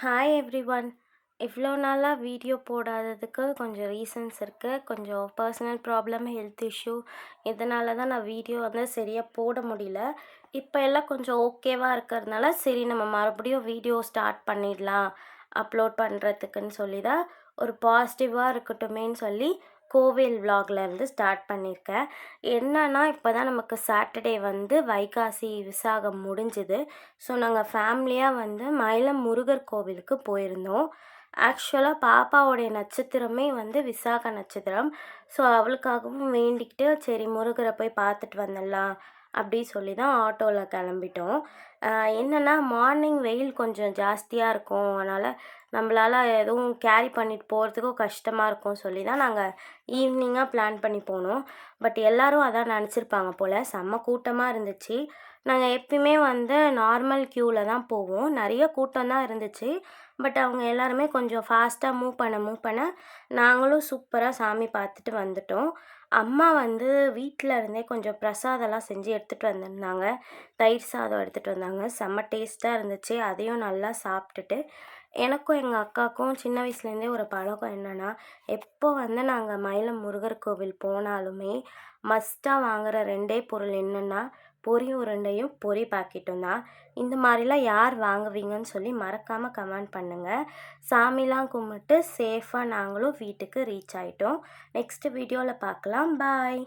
Hi everyone. இவ்வளோ நாளாக video போடாததுக்கு கொஞ்சம் ரீசன்ஸ் இருக்குது. கொஞ்சம் பர்சனல் ப்ராப்ளம், ஹெல்த் இஷ்யூ, இதனால தான் நான் வீடியோ சரியாக போட முடியல. இப்போ எல்லாம் கொஞ்சம் ஓகேவாக இருக்கிறதுனால சரி நம்ம மறுபடியும் வீடியோ ஸ்டார்ட் பண்ணிடலாம் அப்லோட் பண்ணுறதுக்குன்னு சொல்லி தான் ஒரு பாசிட்டிவாக இருக்கட்டுமேன்னு சொல்லி கோவில் விலாக்லேருந்து ஸ்டார்ட் பண்ணியிருக்கேன். என்னன்னா இப்போ தான் நமக்கு சாட்டர்டே வைகாசி விசாகம் முடிஞ்சுது. ஸோ நாங்கள் ஃபேமிலியாக மயிலம் முருகர் கோவிலுக்கு போயிருந்தோம். ஆக்சுவலாக பாப்பாவோடைய நட்சத்திரமே விசாக நட்சத்திரம். ஸோ அவளுக்காகவும் வேண்டிக்கிட்டு சரி முருகரை போய் பார்த்துட்டு வந்துடலாம் அப்படி சொல்லி தான் ஆட்டோவில் கிளம்பிட்டோம். என்னென்னா மார்னிங் வெயில் கொஞ்சம் ஜாஸ்தியாக இருக்கும். அதனால் நம்மளால் எதுவும் கேரி பண்ணிட்டு போகிறதுக்கும் கஷ்டமாக இருக்கும் சொல்லி தான் நாங்கள் ஈவினிங்காக பிளான் பண்ணி போனோம். பட் எல்லோரும் அதான் நினச்சிருப்பாங்க போல். செம்ம கூட்டமாக இருந்துச்சு. நாங்கள் எப்பயுமே நார்மல் க்யூவில் தான் போவோம். நிறைய கூட்டம் தான் இருந்துச்சு. பட் அவங்க எல்லாருமே கொஞ்சம் ஃபாஸ்ட்டாக மூவ் பண்ண நாங்களும் சூப்பராக சாமி பார்த்துட்டு வந்துட்டோம். அம்மா வீட்டில் இருந்தே கொஞ்சம் பிரசாதம்லாம் செஞ்சு எடுத்துகிட்டு வந்திருந்தாங்க. தயிர் சாதம் எடுத்துகிட்டு வந்தாங்க. செம்ம டேஸ்ட்டாக இருந்துச்சு. அதையும் நல்லா சாப்பிட்டுட்டு எனக்கும் எங்கள் அக்காவுக்கும் சின்ன வயசுலேருந்தே ஒரு பழக்கம் என்னென்னா, எப்போ நாங்கள் மயிலம் முருகர் கோவில் போனாலுமே மஸ்ட்டாக வாங்குகிற 2 பொருள் என்னென்னா, பொரி உருண்டையும் பொரி பாக்கெட்டும் தான். இந்த மாதிரிலாம் யார் வாங்குவீங்கன்னு சொல்லி மறக்காமல் கமெண்ட் பண்ணுங்கள். சாமிலாம் கும்பிட்டு சேஃபாக நாங்களும் வீட்டுக்கு ரீச் ஆகிட்டோம். நெக்ஸ்ட் வீடியோவில் பார்க்கலாம். பாய்.